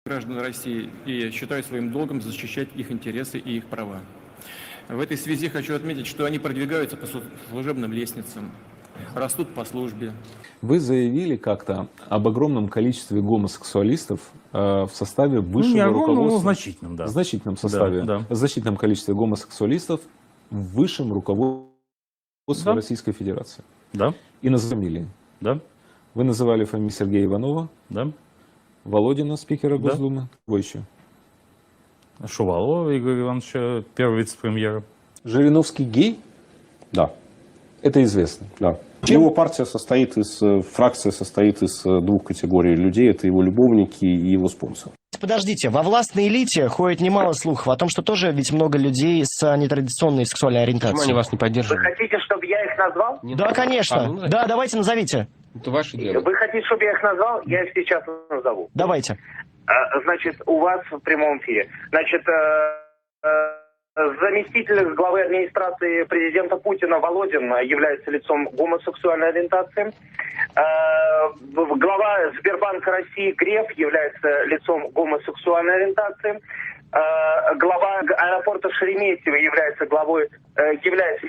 граждан России и считаю своим долгом защищать их интересы и их права. В этой связи хочу отметить, что они продвигаются по служебным лестницам, растут по службе. Вы заявили как-то об огромном количестве гомосексуалистов в составе высшего руководства. Значительном, да. В значительном составе, да. в значительном количестве гомосексуалистов в высшем руководстве Российской Федерации. Да. И называли. Да. Вы называли фамилию Сергея Иванова. Да. Володина, спикера Госдумы. Кого еще? Шувалова Игоря Ивановича, первого вице-премьера. Жириновский гей? Да. Это известно. Да. Его партия фракция состоит из двух категорий людей. Это его любовники и его спонсоры. Подождите, во властной элите ходит немало слухов о том, что тоже ведь много людей с нетрадиционной сексуальной ориентацией. Почему они вас не поддерживают? Вы хотите, чтобы я их назвал? Да, конечно. Да, давайте назовите. Это ваше дело. Вы хотите, чтобы я их назвал? Я их сейчас назову. Давайте. Значит, у вас в прямом эфире. Значит, заместитель главы администрации президента Путина Володин является лицом гомосексуальной ориентации. Глава Сбербанка России Греф является лицом гомосексуальной ориентации. Глава аэропорта Шереметьево является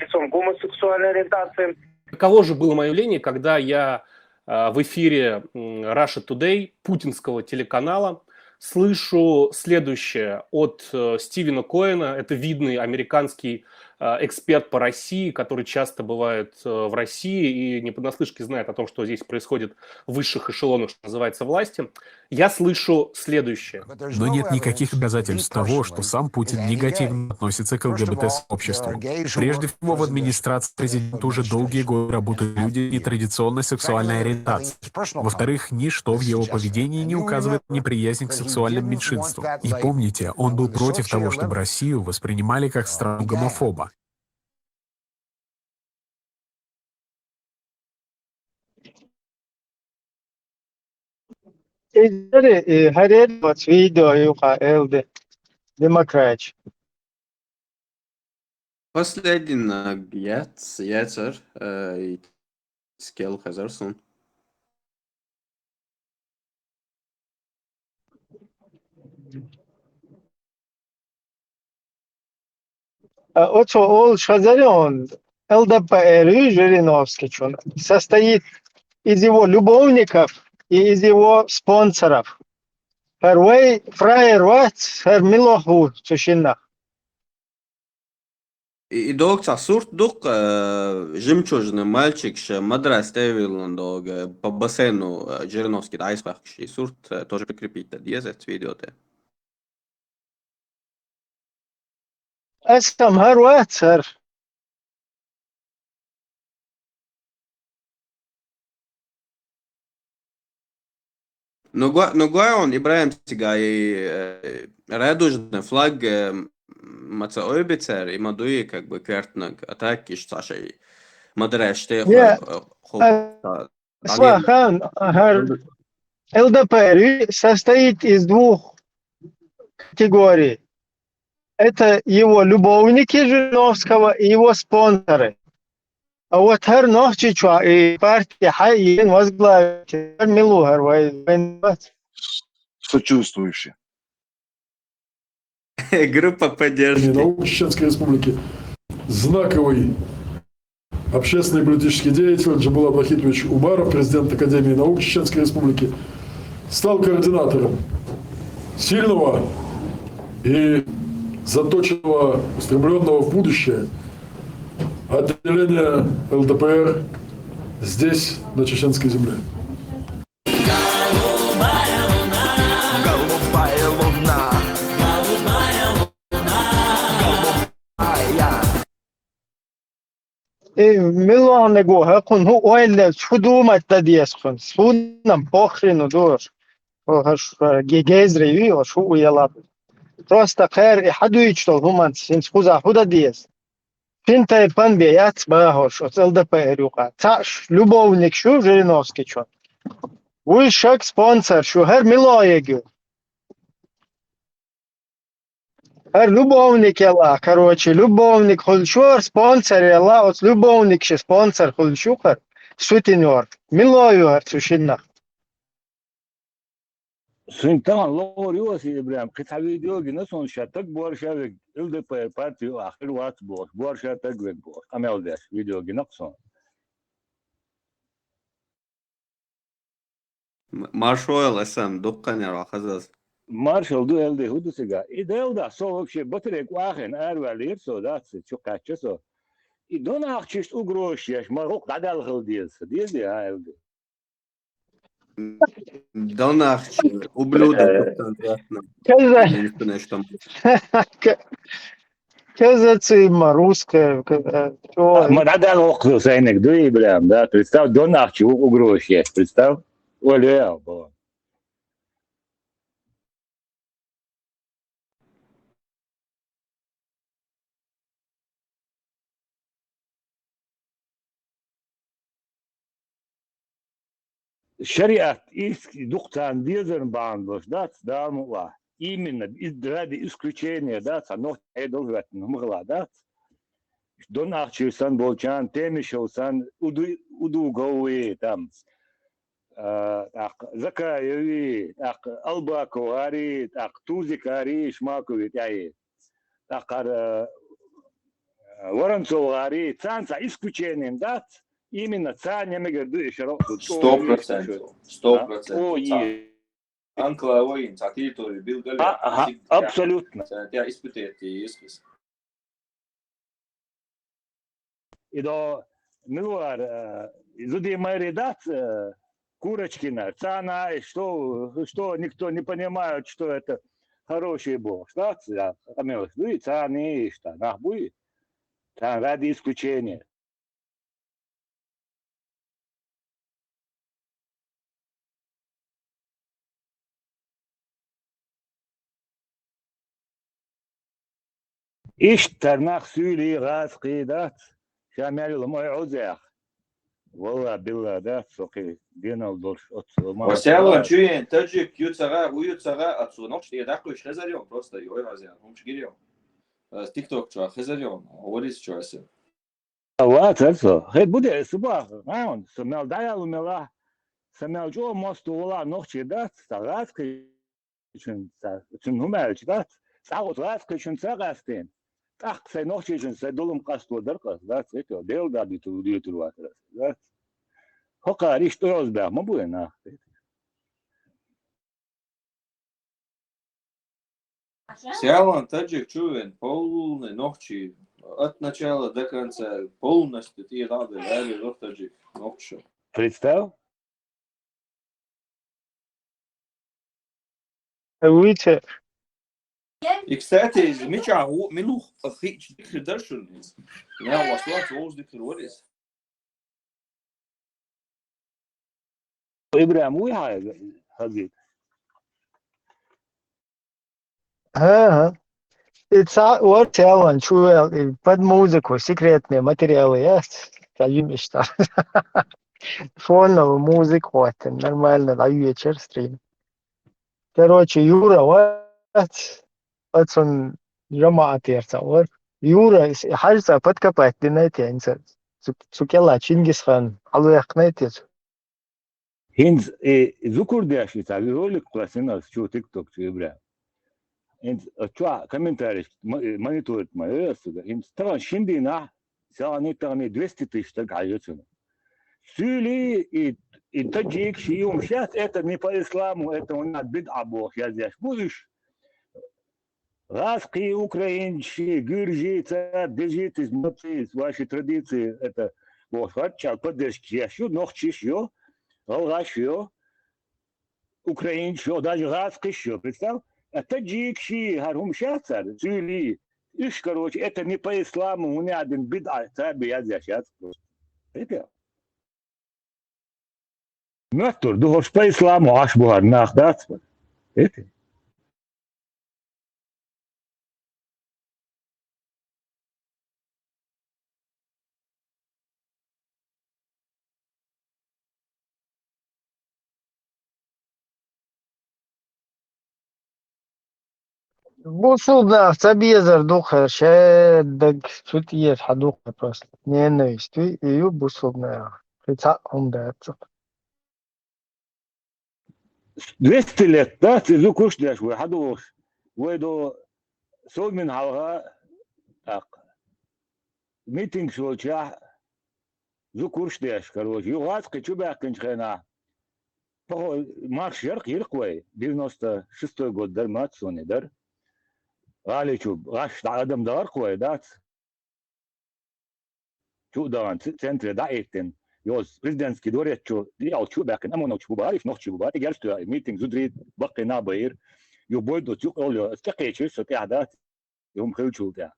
лицом гомосексуальной ориентации. Каково же было мое явление, когда я в эфире Russia Today, путинского телеканала, слышу следующее от Стивена Коэна, это видный американский эксперт по России, который часто бывает в России и не понаслышке знает о том, что здесь происходит в высших эшелонах, что называется, власти. Я слышу следующее. Но нет никаких доказательств того, что сам Путин негативно относится к ЛГБТ-сообществу. Прежде всего, в администрации президента уже долгие годы работают люди нетрадиционной сексуальной ориентации. Во-вторых, ничто в его поведении не указывает на неприязнь к сексуальным меньшинствам. И помните, он был против того, чтобы Россию воспринимали как страну гомофоба. Последний яйцер скел Хазарсон. Ол Шазарян, ЛДПР Жириновский, состоит из его любовников и из его спонсоров. Первый фраер Милоху Сушинах. И доктор Суртдук, жемчужный мальчик, мадрас Тевилан, по бассейну Жириновский, айсбахший Сурт, тоже прикрепить этот видео-то. Эскам Харватсер. Но он Ибраим Тигай радужный флаг Маца Ойбицер и Мадуи как бы квертнаг атаки Сашей Мадраш Свахан ЛДПР состоит из двух категорий. Это его любовники Жириновского и его спонсоры. А вот Нохчича и партия Хайин возглавит Милухар. Сочувствующие. Группа поддержки. Науки Чеченской Республики. Знаковый общественный и политический деятель Джабулат Вахитович Умаров, президент Академии наук Чеченской Республики, стал координатором сильного и заточенного, устремленного в будущее отделения ЛДПР здесь, на чеченской земле. Милане го, он уайле чудумат дадиескон. Сунам похрену душ. Гегезри вио шу уяла. Просто хэр и хадуич то гуман синс хуза худа диес. Пинтай пан беяц бахош от ЛДПР юка. Таш любовник шу Жириновский чон. Уйшак спонсор шу хэр милоегю. Хэр любовник яла, короче, любовник хулшур, спонсор яла, от любовник ше спонсор хулшухар, сутенер. Милою хэр сушиннах. Süntan lor si İbrahim. Kısa video gine son şatak bu arşa LDP parti ahir wat bu. Bu arşa tak ve bu. Amel des video gine son. Marshall esam dukkan ya khazaz. Marshall du elde hudusiga. İdeal da so вообще batrek wagen ervelir so da çok kaçça so. İdon akçist ugroş yaş marok kadal hıl diyorsa. Diyor ya elde. Donach ублюдок. Казацima, русская. Надо окно сайник дуй, блям, да. Представь, до нахчи угрош есть, представь. Оля, было. Шариат духтан дизен бандош, да, да, мула. Именно ради исключения, да, но эдол ветн мгла, да. До нахчи сан болчан, темишел сан уду говы там. Закаеви, Албаковари, Тузикари, Шмакови, тяи. Воронцовари, Цанца исключением, да? Именно Цаня мегерду широко. 100%. 100%. Анкла Оин, территорию Билгали. Абсолютно. Я испытываю искус. И до милуар, зуди майридат, Курочкина, цана, что никто не понимает, что это хороший бог. Да, ну и цаны, что, нахуй, ради исключения. Иштернах сюли газ قيدات شامل ما يعوزه والله بالله ده سوقي دينا الدولش Васяла, чуен, таджик, юцара, уюцара, отсюда, что я такой хазарем, просто его разъял, он шгирем. Тикток, что, хазарем, говорит, что я Вот это. Хед буде суба, он сумел даял умела, сумел jo мосту вала ночи да, сагаска için numel çıkat. Sağot gaska için sagastın. Tak se nokçi için se dolum kastolar kas da seto del da ditu ditu vatras. Da. Hoka risto rozba, ma bu na. Сялан, таджик, чуен, полный ногчи, от начала до конца, полностью ты рады, рады, таджик, ногчи. Представь? Выйти. И, кстати, замечал, минух, ахич, дикри дершунис. Я вас лат, воз дикри водис. Ибрахим, уйхай, хазит. Ага. Вот Алан, чую, под музыку, секретные материалы есть. Скажи что. Фоновую музыку, это нормально, на вечер стрим. Короче, Юра, вот он жамаат ерца. Юра, حاجة подкопать, ты знаете, инса. Сукела, Чингисхан, алуяк, знаете. Хинз, зукур дяши, таби ролик классина, чу тикток, чу Ибрахим. Хинз, чу комментарий, мониторит мою сюда. Хинз, таган шиндина, сяни тагани 200 тысяч так аюцуна. Сюли и таджик, шиюм, сейчас это не по исламу, это у нас бид'a бог, я здесь будешь. Русские, украинцы, гюржицы, держитесь, молодцы, ваши традиции, это бог, хотя поддержки, еще, ногчи, еще, алгаш, еще, украинцы, даже русские, еще, представь? А таджик, ши, харум, сейчас, сюли, иш, короче, это не по исламу, у меня один бид'a, царби, я здесь, сейчас просто. Это Мертвый, du hast bei Islam Ashbuhar nach das. Это. Бусулда, Цабезер, духа, шеддаг, сутиет, хадуха просто. Ненависть, и бусулда. Хотя он да, 200 лет, да, ты куш дашь, вы хадуш, вы до сомин халга, митинг шолча, куш дашь, короче, югас качубя кончхена. Марш ярк ярквей, 96-й год, дар матсони, дар. Галичу, гаш адам дарквей, да. Чудан, центре да эттен. Yoz президентский дворец, что я учу бакен, а мы учу бариш, ночь чу бариш, герсту митинг зудрит, баки на баир, юбой до цук олё, стекечи, что тяда, юм хучу тя.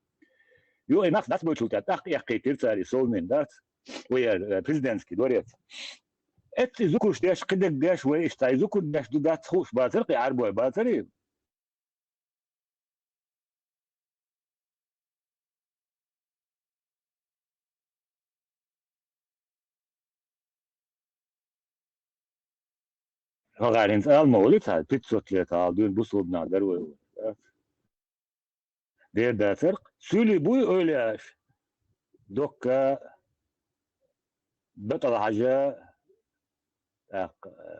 Ю и нас бочу тя, так я кайтир цари солмен, да. Ой, президентский дворец. Это зукуш деш кидек деш ой, что зукуш деш дудат хуш базар, я арбой базари. Hagarins almalı ta 500 lira aldı bu sorunlar der o. Der der Süli bu öyle yaş. Dokka بطل حاجة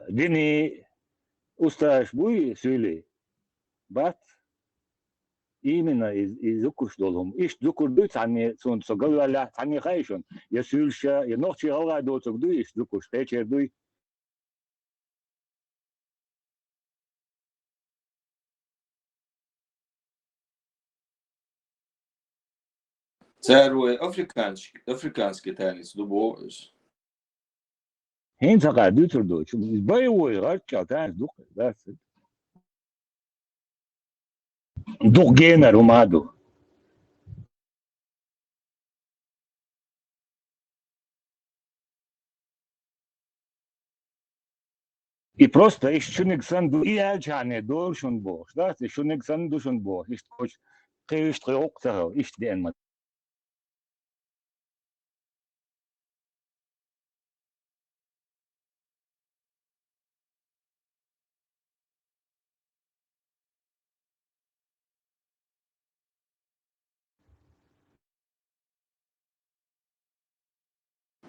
ديني أستاذ بوي سولي بات إيمنا يذكرش دولهم إيش ذكر دوت عني سون سجل ولا عني خايشون يسولش ينوخش هوا دوت دوي إيش ذكرش تيجي دوي Це африканський теніс, дубовий. هين سقى دوتر دوت بايوي غاتشا تاع دوق بس دوق جيمر ومادو И просто еще не ксанду и альчане должен бог, да, еще не ксанду должен бог, ist коч кеш трёкта, ist den.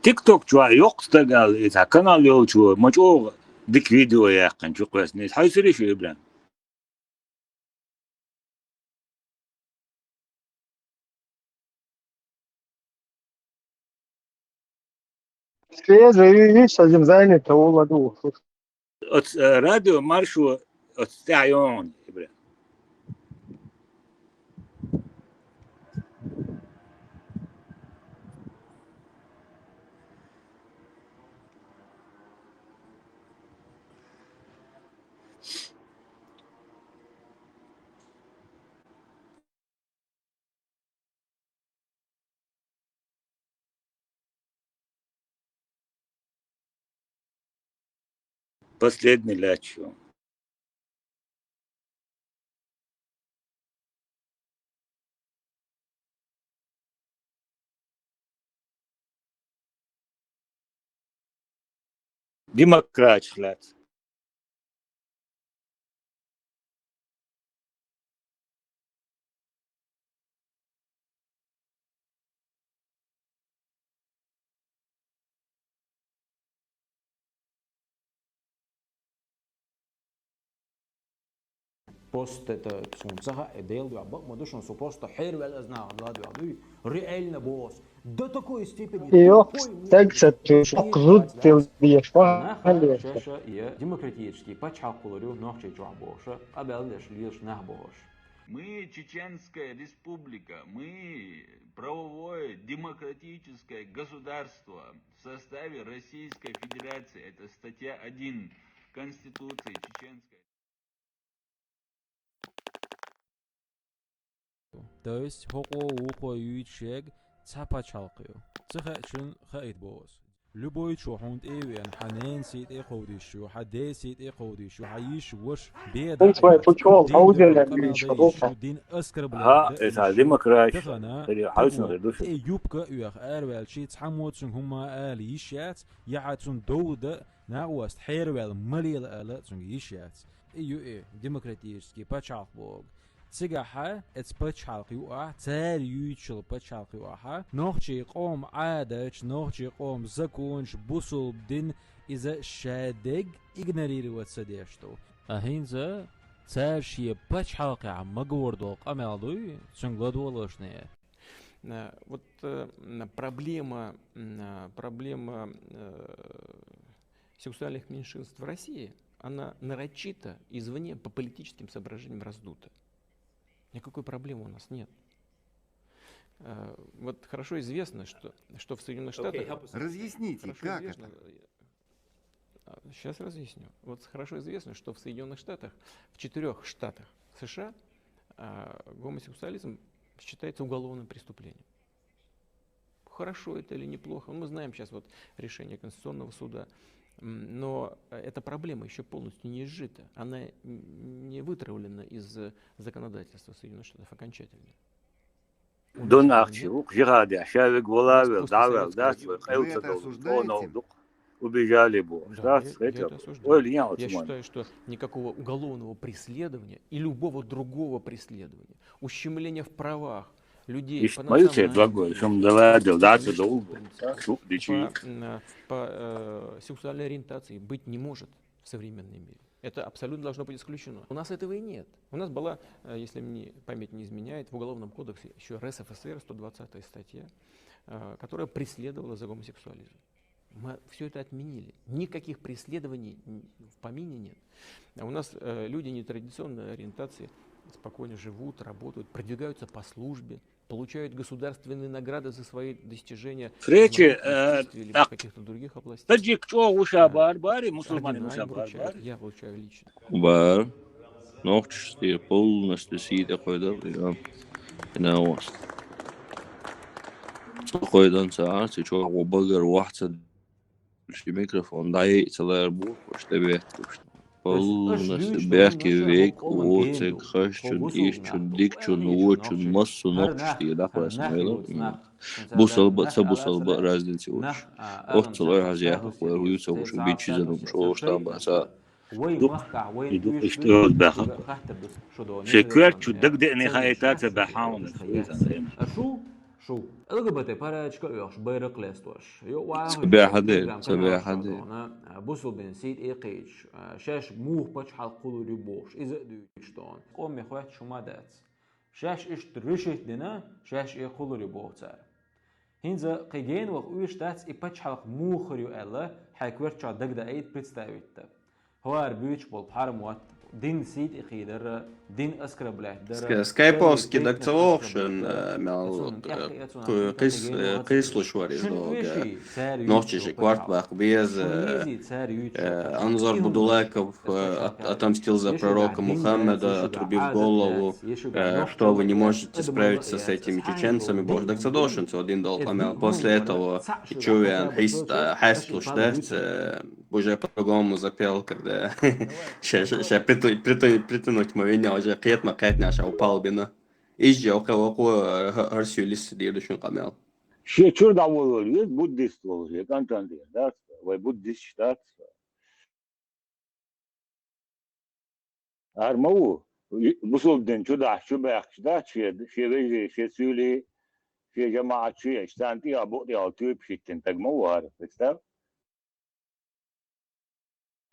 TikTok чуа yok стагал, это канал yok чуа, мачо дик видео яқан чуа квасне, хайсыри шу ибран. Свежий, видишь, этим занято, уладу. От радио маршу от стаион ибран. Последний лячо. Демократчлят. Пост это сумцага эдел абак модушон со просто хер велазна ладу аду реально босс до такой степени Yok, tekset çok zut diye falan. шаша я демократический пачакуларю нохче джабоша абелдеш лиш нахбош. Мы Чеченская республика, мы правовое демократическое государство в составе Российской Федерации. Это статья 1 Конституции Чеченской. То есть хокоу юичег цапачалкио. Цехачун хаид бос. Любой чухунд эвен ханен сит эходишу, хаде сит эходишу, хаиш вош беда. Он свой пучок, дин аскрбла. ها это демократия. Это حاولنا ندوش. يبقى يخ أروال شيء تحموتشن هما آليشات يعتون دودة ناقوست حيروال مليل آلة تنجيشات. إيه демократический пачалкбог. تجاها اتبتشالقي واه تار يوتشل بتشالقي واه نوخشي قوم عادش نوخشي قوم زكونش بوصل بدين إذا شادق إجنرير وتسديشتو أهينزا تاشي باتش حلقة عم مجوردوق أمالوي تشنغلد ولوشنيه. Вот проблема сексуальных меньшинств в России, она нарочито извне по политическим соображениям раздута. Никакой проблемы у нас нет. Вот хорошо известно, что в Соединенных Штатах... Разъясните, как это? Сейчас разъясню. Вот хорошо известно, что в Соединенных Штатах, в 4 штатах США, гомосексуализм считается уголовным преступлением. Хорошо это или неплохо, мы знаем сейчас вот решение Конституционного суда, но эта проблема еще полностью не изжита, она не вытравлена из законодательства Соединенных Штатов окончательно. Дон Ахчук, Жираде, Шавик Волавел, Давел, да, убежали бы. Да, я это осуждаю. Я считаю, что никакого уголовного преследования и любого другого преследования, ущемления в правах людей по сексуальной ориентации быть не может в современном мире. Это абсолютно должно быть исключено. У нас этого и нет. У нас была, если мне память не изменяет, в Уголовном кодексе еще РСФСР, 120-я статья, которая преследовала за гомосексуализм. Мы все это отменили. Никаких преследований в помине нет. А у нас люди нетрадиционной ориентации спокойно живут, работают, продвигаются по службе, получают государственные награды за свои достижения в или в каких-то других областях. Я получаю лично. Бар, ногчти полностью сидя койдал, я наос. Койдан саас, чё обагар вахта микрофон дай целый бух, что бе. Полностью бяки век, оцек, хащун, ищун, дикчун, уочун, массу ногчти, да, классно. Бусалба разницы уж. Ох, целый хозяйка, хуяруются уж бичи за ним, шо там баса. يدوق اشتغل بخ شكرت شو دق دق نهايتات بحاول شو LGBT paračka još bayrak lestoš سبع حدين بوصل بين سيد ايقيج شاش موه باتش حلقو ريبوش اذا دوشتون قوم يخوات شو ما دات شاش اش ترشت دنا شاش يخلو ريبوش صار هنزا قيجين وقويش دات اي باتش حلق موه ريو الا حيكورت شا دق دقيت بريستاويت هو اربيوش بول بحرم دين سيد إخيدر دين أسكر بلاد سكايبوسكي دكتوشن مال قيسلو شواريز دوغ نوتشي كوارت باق بيز أنظر Будулаков отомстил за пророка Мухаммеда, отрубив голову, что вы не можете справиться с этими чеченцами, боже, докцадошен, один дол помял. После этого Чувен хайслу штефт, уже по-другому запел, когда притянуть мовения уже قيتما قيتنا عشان وبال بنا إيجي وقوة هرسيوليس ديردشون قمال شيء شو دعوة اليوم بوديست والله كان تاندي ده وبوديست ده هرمو بوصل دين شو ده شو بيحكي ده شيء سولي شيء جماعة شيء اشتانتي أبو دي أوتيب شيء تنتجمو هذا بس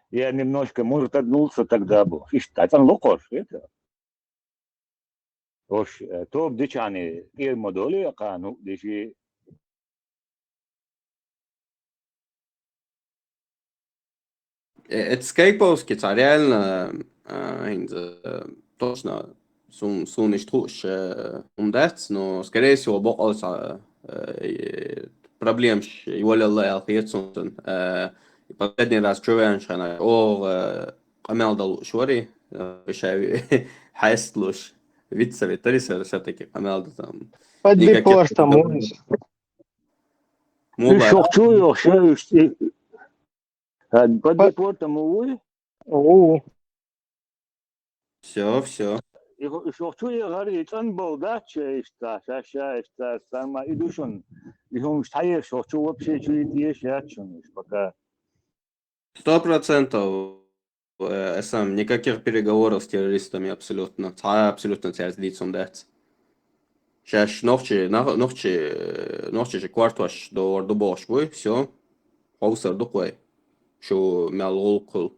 Я немножко, может, отнулся тогда был. Это лукош, это. Ош, то бдичани, и модули, кану, дичи. Это скайповский, это реально, точно, сун не штруш умдать, но, скорее всего, бокался проблем, его лелеял, хиетсунтен. И последний раз Чувеншана قمال دل شوري بشاوي حيسلوش вица витариса все-таки قمال там подли порта муж شو شو شو подли порта муж все شو شو غاري تنبل ده شاشة سما يدوشون يهم شتاير شو вообще شو يديش ياتشون пока 100%. Сам никаких переговоров с террористами абсолютно. Абсолютно царь лицом дать. Сейчас ночи же кварташ до бош бой, все. Хаусар духой. شو مالغول.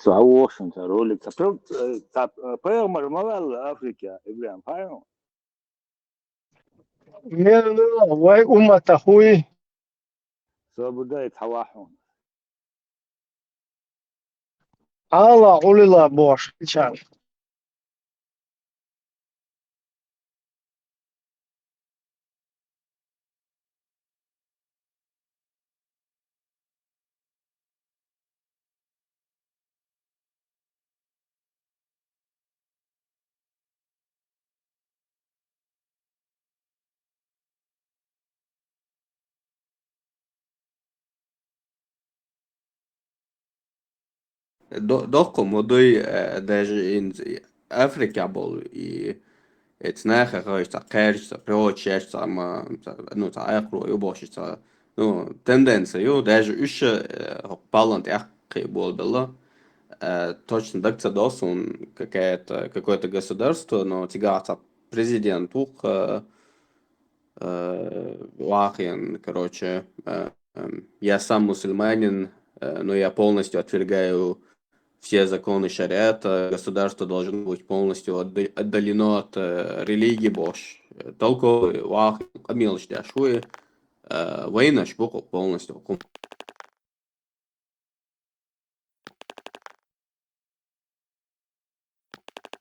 Washington ролик. Поймал мало Африка, Ибрahim, понял? واي أمة أخوي بداية تواحد. Allah ulila boş. İçer. Doku modui даже in Afrika bol i et nähe roista kersta prochesta ma no ta akro juboshista no тенденция ju даже üsche ballant akri bol bella точно докца досун какое-то государство, но тягаться президент ух Лахин, короче, я сам мусульманин, но я полностью отвергаю все законы шариата, государство должно быть полностью отдалено от религии Божьей. Только Лахин, мелочь дашуи, война шпуку полностью.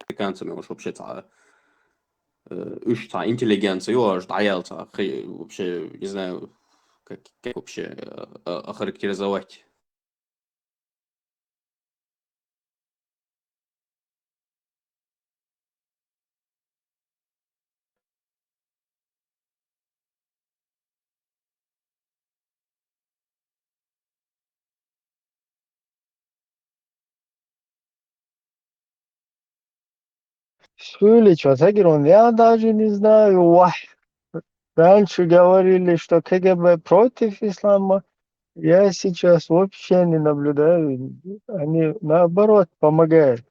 Американцами уж вообще уж интеллигенция, уж таялся, вообще не знаю, как вообще охарактеризовать. Шули, что, Тагирон, я даже не знаю. Раньше говорили, что КГБ против ислама. Я сейчас вообще не наблюдаю. Они, наоборот, помогают.